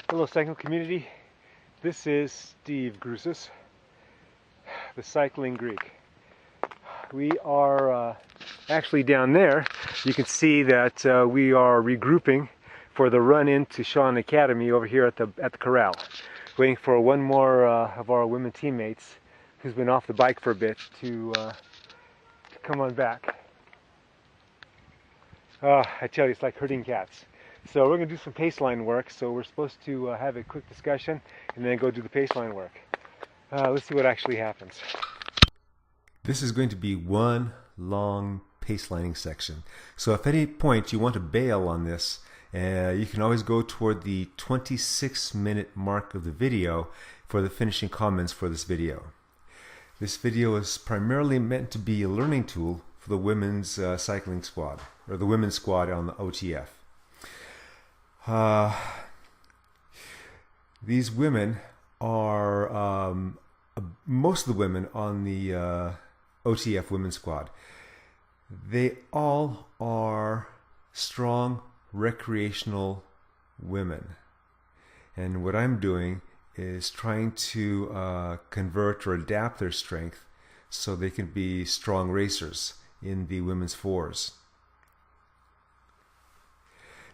Hello cycling community, this is Steve Grusis, the Cycling Greek. We are actually down there. You can see that we are regrouping for the run into Sean Academy over here at the corral, waiting for one more of our women teammates who's been off the bike for a bit to come on back. I tell you, it's like herding cats. So we're going to do some paceline work, so we're supposed to have a quick discussion and then go do the paceline work. Let's see what actually happens. This is going to be one long pacelining section. So if at any point you want to bail on this, you can always go toward the 26-minute mark of the video for the finishing comments for this video. This video is primarily meant to be a learning tool for the women's cycling squad, or the women's squad on the OTF. These women are, most of the women on the OTF women's squad, they all are strong recreational women. And what I'm doing is trying to convert or adapt their strength so they can be strong racers in the women's fours.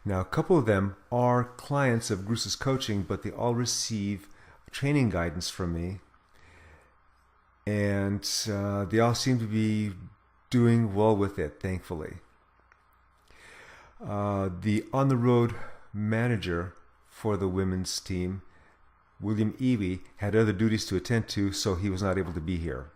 Now, a couple of them are clients of Grusis coaching, but they all receive training guidance from me, and they all seem to be doing well with it, thankfully. The on-the-road manager for the women's team, William Ewey, had other duties to attend to, so he was not able to be here.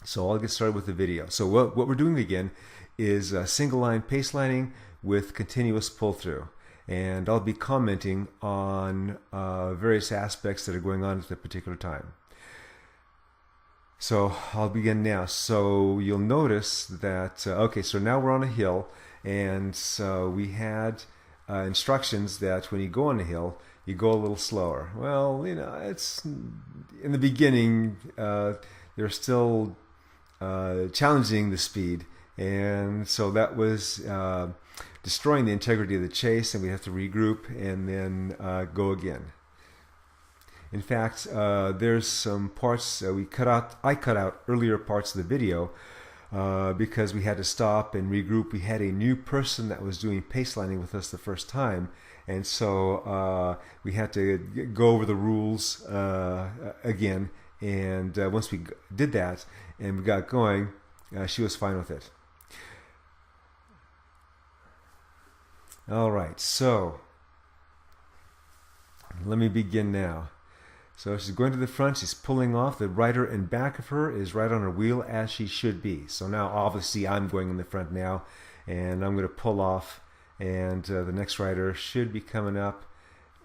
So I'll get started with the video. So what we're doing again is single line pacelining with continuous pull-through, and I'll be commenting on various aspects that are going on at the particular time. So I'll begin now. So you'll notice that okay, so now we're on a hill, and so we had instructions that when you go on a hill you go a little slower. Well, you know, it's in the beginning they're still challenging the speed, and so that was destroying the integrity of the chase, and we have to regroup and then go again. In fact, there's some parts I cut out earlier parts of the video because we had to stop and regroup. We had a new person that was doing pacelining with us the first time, and so we had to go over the rules again. And once we did that and we got going, she was fine with it. All right, so let me begin now. So she's going to the front, she's pulling off. The rider in back of her is right on her wheel, as she should be. So now obviously I'm going in the front now, and I'm going to pull off, and the next rider should be coming up,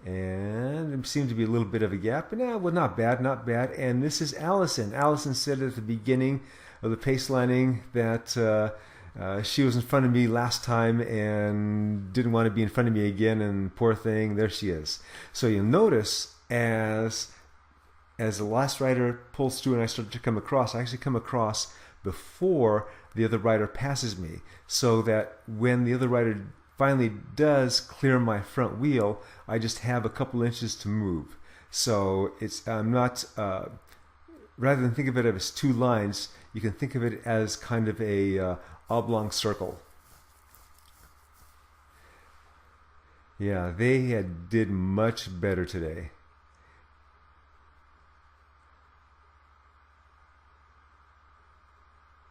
and there seems to be a little bit of a gap, but well, not bad, not bad. And this is Allison. Allison said at the beginning of the pacelining that she was in front of me last time and didn't want to be in front of me again, and poor thing, there she is. So you'll notice as the last rider pulls through and I start to come across, I actually come across before the other rider passes me, so that when the other rider finally does clear my front wheel, I just have a couple inches to move. So I'm not, rather than think of it as two lines, you can think of it as kind of a oblong circle. Yeah, they did much better today.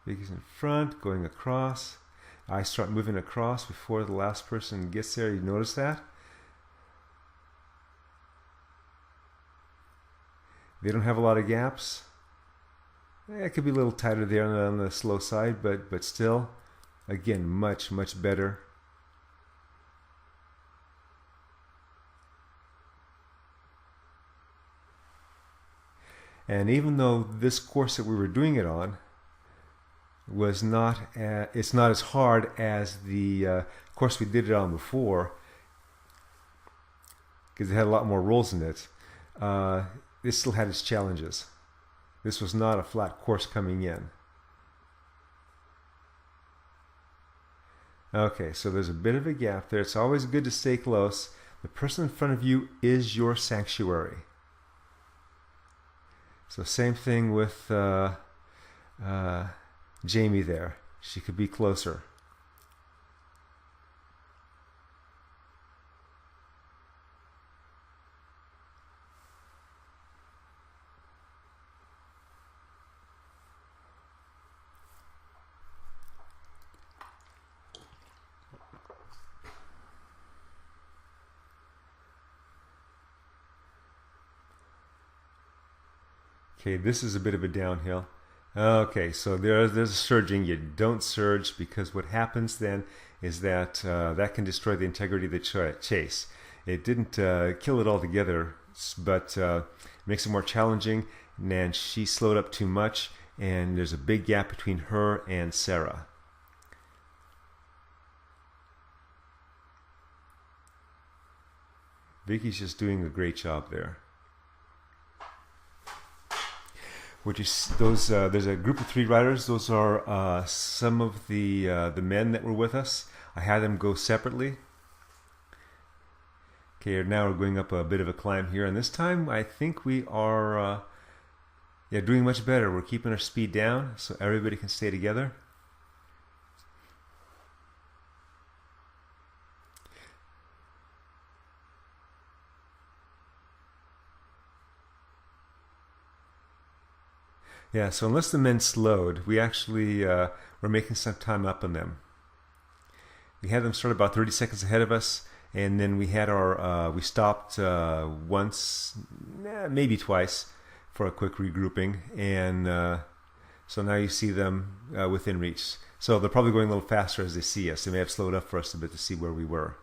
Vicky's in front, going across. I start moving across before the last person gets there. You notice that? They don't have a lot of gaps. It could be a little tighter there on the slow side, but still, again, much better. And even though this course that we were doing it on was it's not as hard as the course we did it on before, because it had a lot more rolls in it, it still had its challenges. This was not a flat course coming in. Okay, so there's a bit of a gap there. It's always good to stay close. The person in front of you is your sanctuary. So same thing with Jamie there. She could be closer. Okay, this is a bit of a downhill. Okay, so there's a surging. You don't surge because what happens then is that that can destroy the integrity of the chase. It didn't kill it altogether, but makes it more challenging. And she slowed up too much, and there's a big gap between her and Sarah. Vicky's just doing a great job there. There's a group of 3 riders. Those are some of the men that were with us. I had them go separately. Okay, now we're going up a bit of a climb here, and this time I think we are doing much better. We're keeping our speed down so everybody can stay together. Yeah, so unless the men slowed, we actually were making some time up on them. We had them start about 30 seconds ahead of us, and then we had we stopped once, maybe twice, for a quick regrouping, and so now you see them within reach. So they're probably going a little faster as they see us. They may have slowed up for us a bit to see where we were.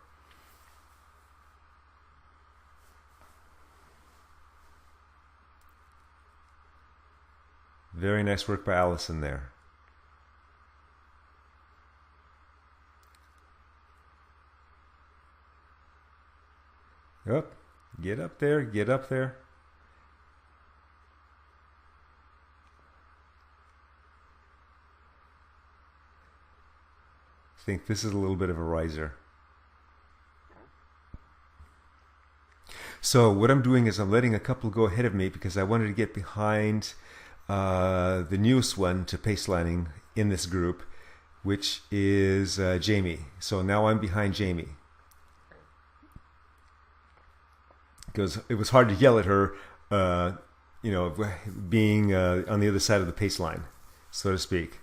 Very nice work by Allison there. Oh, get up there, get up there. I think this is a little bit of a riser. So what I'm doing is I'm letting a couple go ahead of me because I wanted to get behind the newest one to Pacelining in this group, which is Jamie. So now I'm behind Jamie. Because it was hard to yell at her, being on the other side of the pace line, so to speak.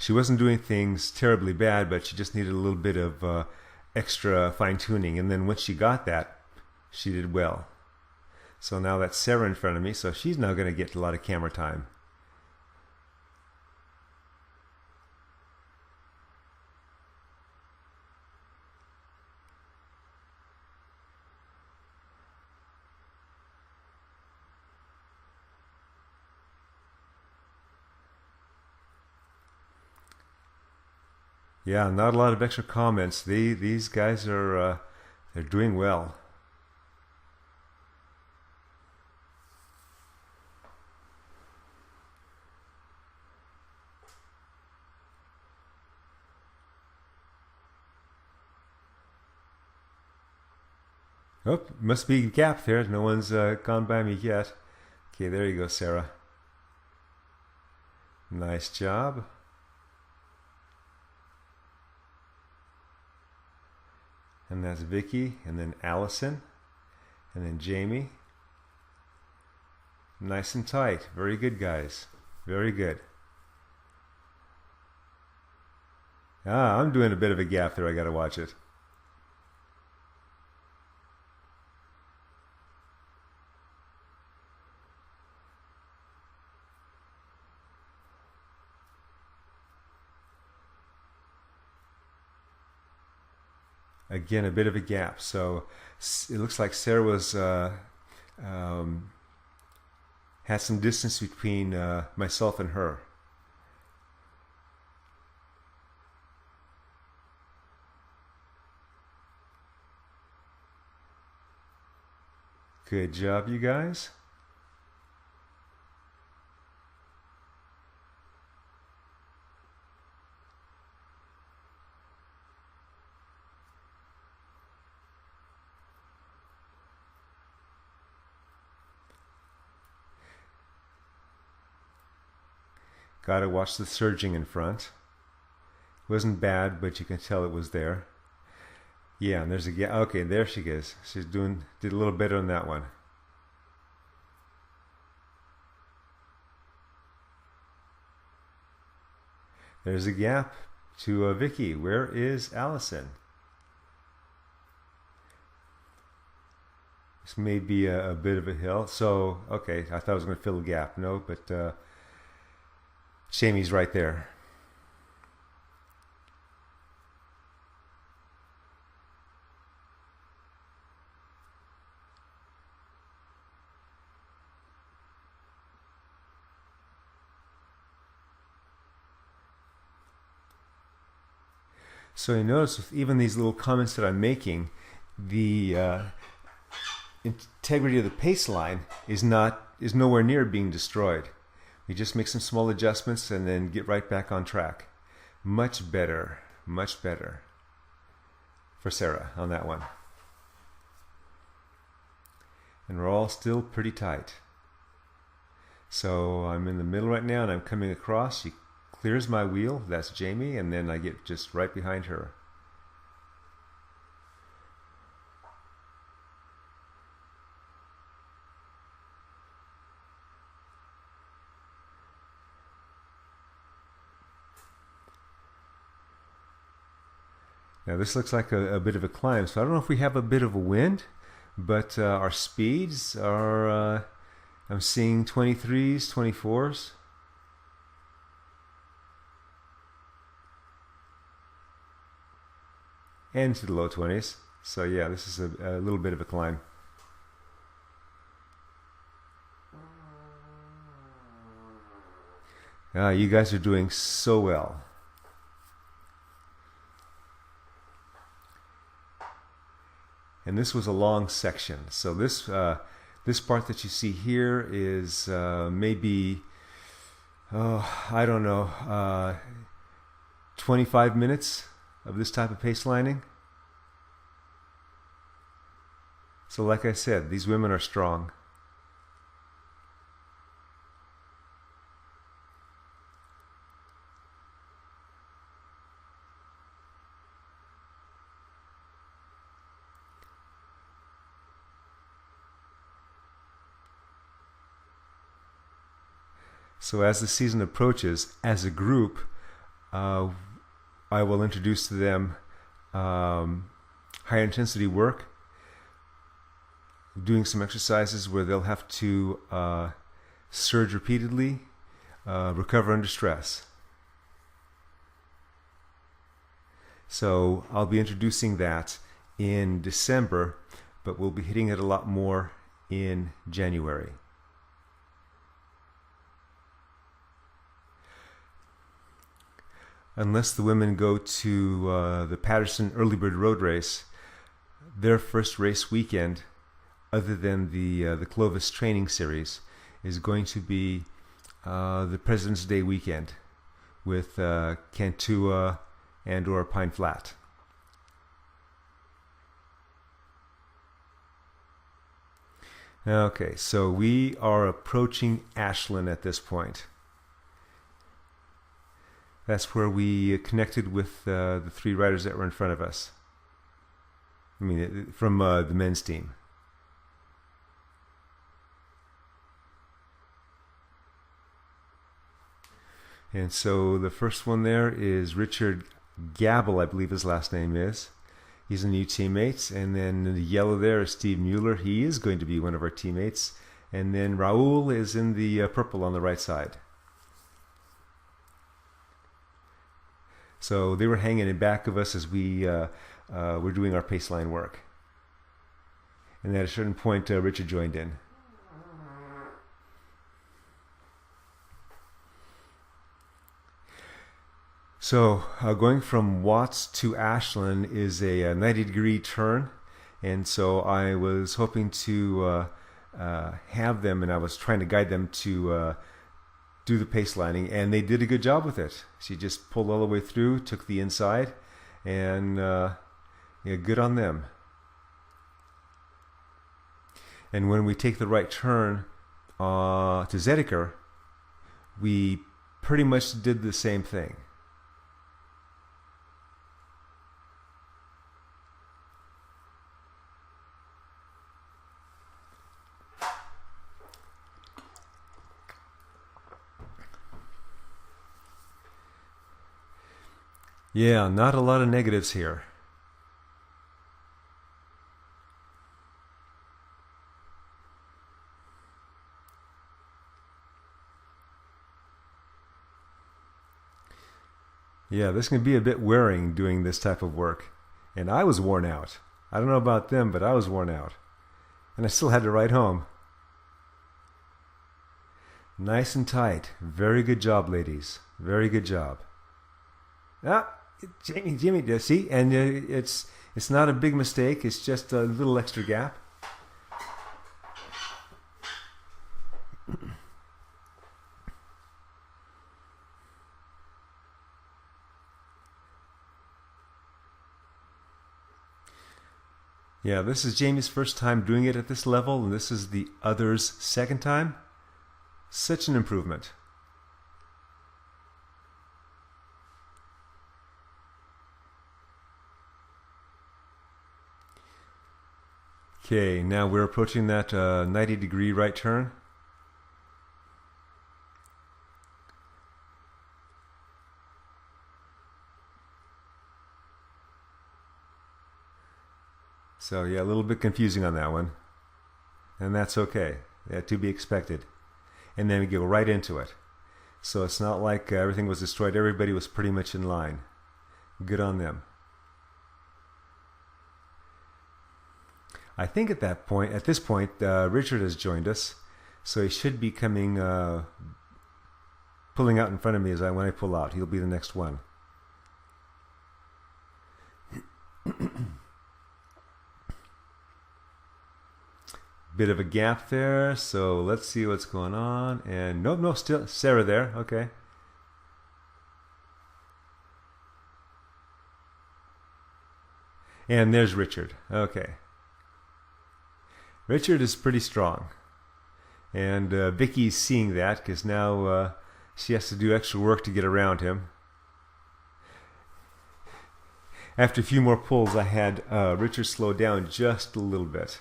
She wasn't doing things terribly bad, but she just needed a little bit of extra fine-tuning. And then once she got that, she did well. So now that's Sarah in front of me, so she's now going to get a lot of camera time. Yeah, not a lot of extra comments. These guys are they're doing well. Oh, must be a gap there. No one's gone by me yet. Okay, there you go, Sarah. Nice job. And that's Vicky, and then Allison, and then Jamie. Nice and tight. Very good, guys. Very good. I'm doing a bit of a gap there. I got to watch it. Again, a bit of a gap. So it looks like Sarah was had some distance between myself and her. Good job, you guys. Gotta watch the surging in front. Wasn't bad, but you can tell it was there. Yeah, and there's a gap. Okay, there she is. She's did a little better on that one. There's a gap to Vicky. Where is Allison? This may be a bit of a hill. So, okay, I thought I was going to fill a gap. No, but Shamey's right there. So you notice with even these little comments that I'm making, the integrity of the pace line is nowhere near being destroyed. We just make some small adjustments and then get right back on track. Much better for Sarah on that one. And we're all still pretty tight. So I'm in the middle right now and I'm coming across. She clears my wheel, that's Jamie, and then I get just right behind her. Now this looks like a bit of a climb, so I don't know if we have a bit of a wind, but our speeds are, I'm seeing 23s, 24s. And to the low 20s. So yeah, this is a little bit of a climb. You guys are doing so well. And this was a long section. So this this part that you see here is maybe, I don't know, 25 minutes of this type of pacelining. So like I said, these women are strong. So as the season approaches, as a group, I will introduce to them high intensity work, doing some exercises where they'll have to surge repeatedly, recover under stress. So I'll be introducing that in December, but we'll be hitting it a lot more in January. Unless the women go to the Patterson Early Bird Road Race, their first race weekend, other than the Clovis Training Series, is going to be the President's Day weekend with Cantua and or Pine Flat. Okay, so we are approaching Ashland at this point. That's where we connected with the three riders that were in front of us. I mean, from the men's team. And so the first one there is Richard Gabel, I believe his last name is. He's a new teammate. And then in the yellow there is Steve Mueller. He is going to be one of our teammates. And then Raul is in the purple on the right side. So they were hanging in back of us as we were doing our paceline work. And at a certain point, Richard joined in. So going from Watts to Ashland is a 90-degree turn. And so I was hoping to have them, and I was trying to guide them to do the pacelining, and they did a good job with it. She just pulled all the way through, took the inside, and yeah, good on them. And when we take the right turn to Zedeker, we pretty much did the same thing. Yeah, not a lot of negatives here. Yeah, this can be a bit wearing doing this type of work. And I was worn out. I don't know about them, but I was worn out. And I still had to ride home. Nice and tight. Very good job, ladies. Very good job. Ah, Jimmy, see? And it's not a big mistake. It's just a little extra gap. Yeah, this is Jamie's first time doing it at this level, and this is the other's second time. Such an improvement. Okay, now we're approaching that 90-degree right turn. So yeah, a little bit confusing on that one. And that's okay. Yeah, to be expected. And then we go right into it. So it's not like everything was destroyed. Everybody was pretty much in line. Good on them. I think at this point, Richard has joined us. So he should be coming, pulling out in front of me when I pull out. He'll be the next one. Bit of a gap there, so let's see what's going on. And no, still Sarah there. Okay. And there's Richard. Okay. Richard is pretty strong, and Vicky's seeing that because now she has to do extra work to get around him. After a few more pulls, I had Richard slow down just a little bit.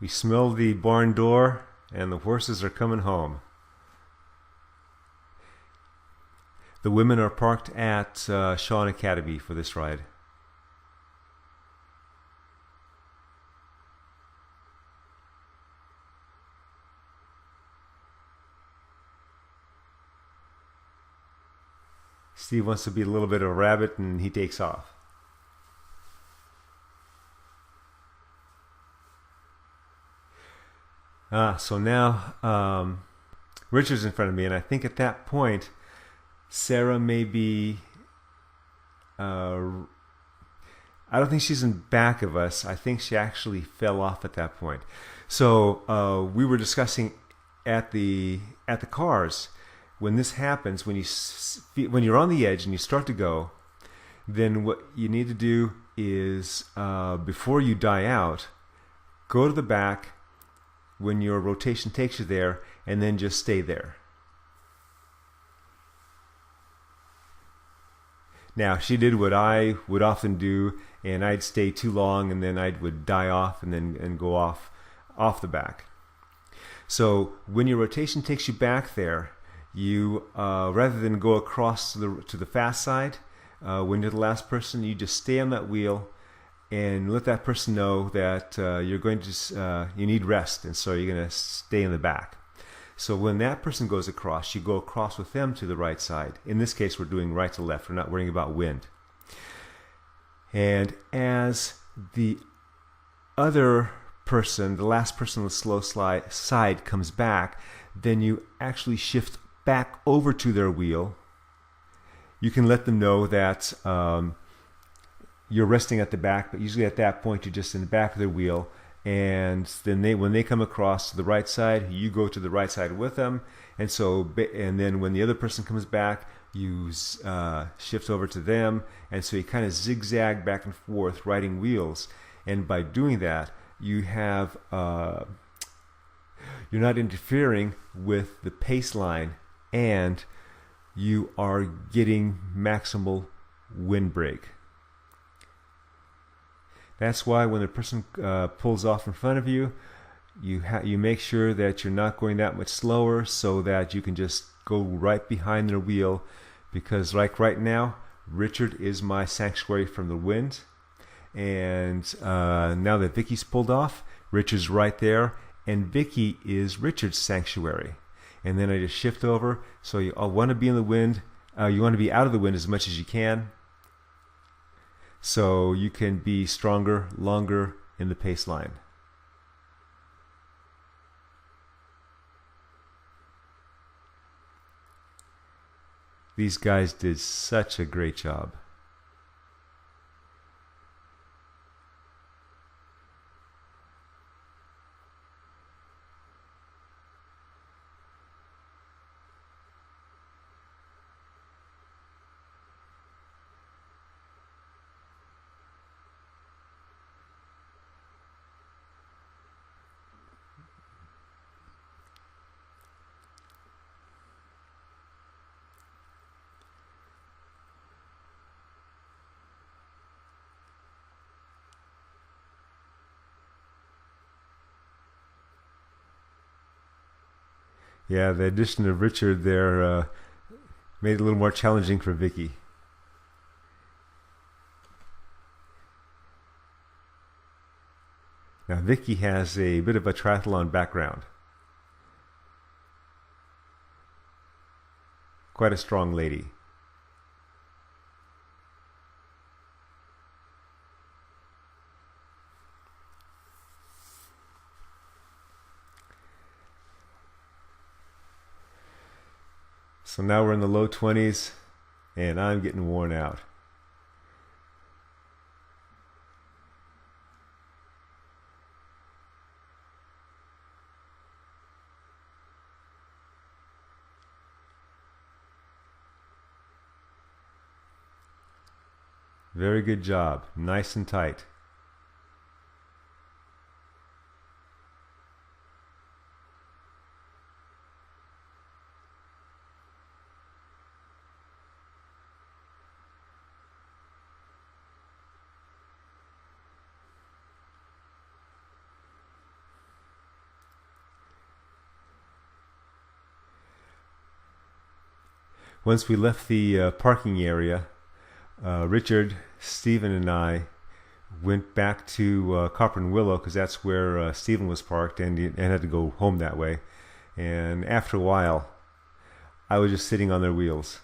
We smell the barn door, and the horses are coming home. The women are parked at Shawn Academy for this ride. Steve wants to be a little bit of a rabbit, and he takes off. So now Richard's in front of me, and I think at that point Sarah may be I don't think she's in back of us. I think she actually fell off at that point. So we were discussing at the cars, when this happens, when you're on the edge and you start to go, then what you need to do is before you die out, go to the back when your rotation takes you there, and then just stay there. Now, she did what I would often do, and I'd stay too long, and then I would die off and go off the back. So when your rotation takes you back there, you rather than go across to the fast side, when you're the last person, you just stay on that wheel and let that person know that you're going to you need rest, and so you're going to stay in the back. So when that person goes across, you go across with them to the right side. In this case, we're doing right to left. We're not worrying about wind. And as the other person, the last person on the slow side comes back, then you actually shift back over to their wheel. You can let them know that you're resting at the back, but usually at that point you're just in the back of their wheel, and then when they come across to the right side, you go to the right side with them, and then when the other person comes back, you shift over to them, and so you kind of zigzag back and forth riding wheels. And by doing that, you have you're not interfering with the pace line, and you are getting maximal wind break. That's why when the person pulls off in front of you, you make sure that you're not going that much slower, so that you can just go right behind their wheel. Because like right now, Richard is my sanctuary from the wind, and now that Vicky's pulled off, Richard's right there, and Vicky is Richard's sanctuary. And then I just shift over. So you want to be in the wind. You want to be out of the wind as much as you can, so you can be stronger, longer in the pace line. These guys did such a great job. Yeah, the addition of Richard there made it a little more challenging for Vicky. Now Vicky has a bit of a triathlon background. Quite a strong lady. So now we're in the low 20s, and I'm getting worn out. Very good job. Nice and tight. Once we left the parking area, Richard, Stephen, and I went back to Copper and Willow, because that's where Stephen was parked, and had to go home that way. And after a while, I was just sitting on their wheels.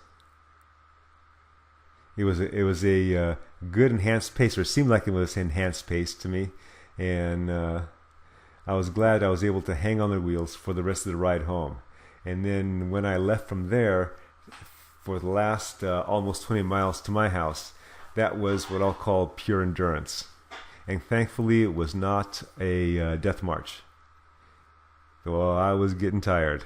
It was a good enhanced pace, or it seemed like it was enhanced pace to me, and I was glad I was able to hang on their wheels for the rest of the ride home. And then when I left from there, for the last almost 20 miles to my house, that was what I'll call pure endurance. And thankfully, it was not a death march. Well, I was getting tired.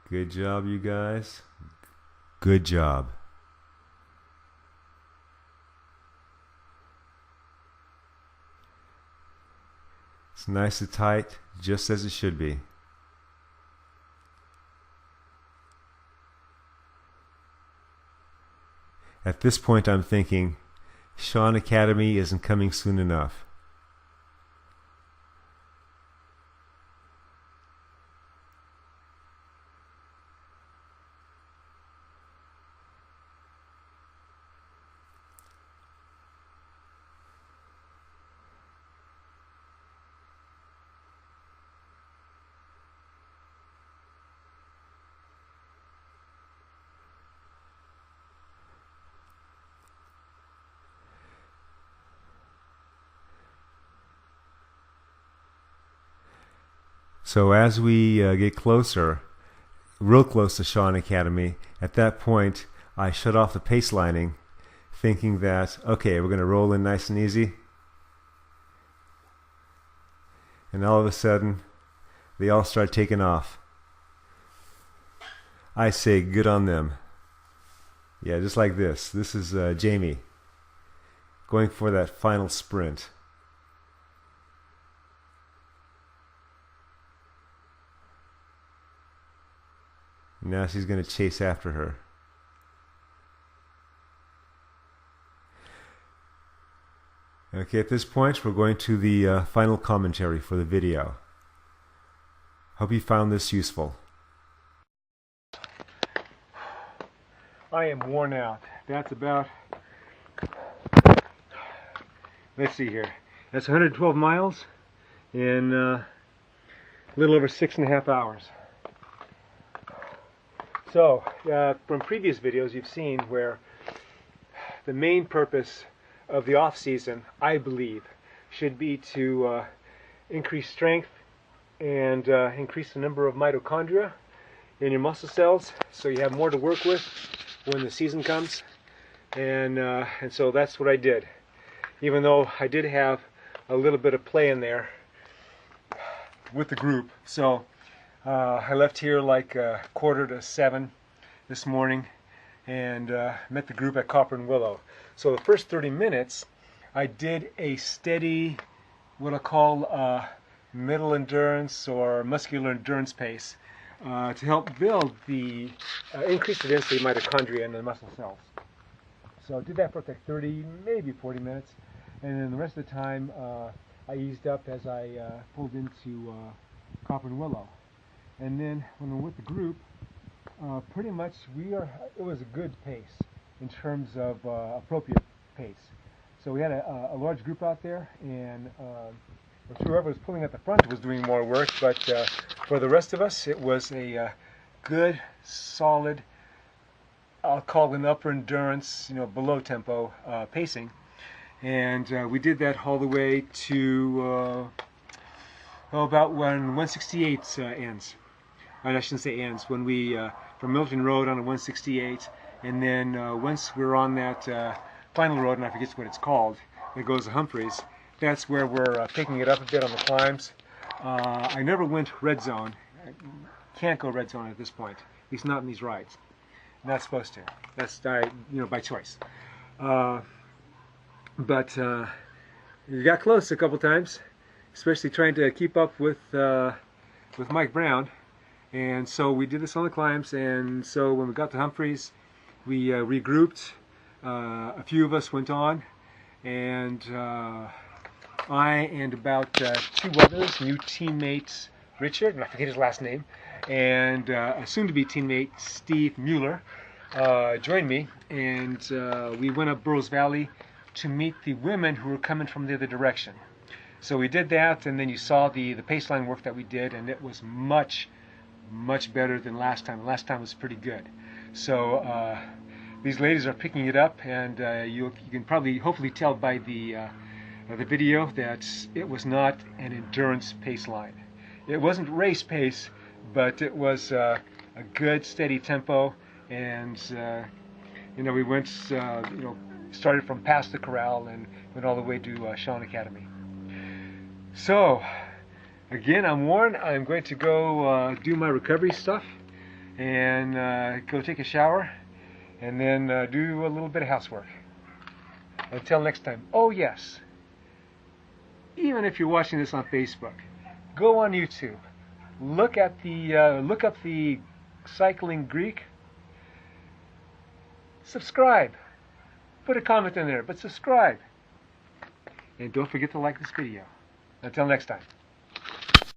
Good job, you guys. Good job. It's nice and tight, just as it should be. At this point, I'm thinking, Sean Academy isn't coming soon enough. So as we get closer, real close to Shawn Academy, at that point I shut off the pacelining, thinking that, okay, we're going to roll in nice and easy. And all of a sudden, they all start taking off. I say, good on them. Yeah, just like this. This is Jamie going for that final sprint. Now she's going to chase after her. Okay, at this point we're going to the final commentary for the video. Hope you found this useful. I am worn out. That's about, let's see here, that's 112 miles in a little over 6.5 hours. So, from previous videos you've seen where the main purpose of the off-season, I believe, should be to increase strength and increase the number of mitochondria in your muscle cells, so you have more to work with when the season comes. And so that's what I did. Even though I did have a little bit of play in there with the group. So I left here like 6:45 this morning and met the group at Copper and Willow. So the first 30 minutes I did a steady, what I call middle endurance or muscular endurance pace to help build the increase the density of mitochondria in the muscle cells. So I did that for like 30, maybe 40 minutes, and then the rest of the time I eased up as I pulled into Copper and Willow. And then when I'm with the group, pretty much it was a good pace in terms of appropriate pace. So we had a large group out there, and whoever was pulling at the front was doing more work, but for the rest of us it was a good, solid, I'll call it an upper endurance, below tempo pacing. And we did that all the way to about when 168 ends. I shouldn't say ends, when we from Milton Road on a 168, and then once we're on that final road, and I forget what it's called, that goes to Humphreys, that's where we're picking it up a bit on the climbs. I never went red zone. I can't go red zone at this point, at least not in these rides. I'm not supposed to. That's by choice. But you got close a couple times, especially trying to keep up with Mike Brown. And so we did this on the climbs, and so when we got to Humphreys, we regrouped. A few of us went on, and I and about 2 others, new teammates, Richard, and I forget his last name, and a soon-to-be teammate, Steve Mueller, joined me, and we went up Burroughs Valley to meet the women who were coming from the other direction. So we did that, and then you saw the paceline work that we did, and it was much better than last time. Last time was pretty good. So these ladies are picking it up, and you can probably hopefully tell by the video that it was not an endurance pace line. It wasn't race pace, but it was a good steady tempo, and we went started from past the corral and went all the way to Shawn Academy. So again, I'm worn. I'm going to go do my recovery stuff and go take a shower, and then do a little bit of housework. Until next time. Oh yes, even if you're watching this on Facebook, go on YouTube. Look up the Cycling Greek. Subscribe. Put a comment in there, but subscribe. And don't forget to like this video. Until next time.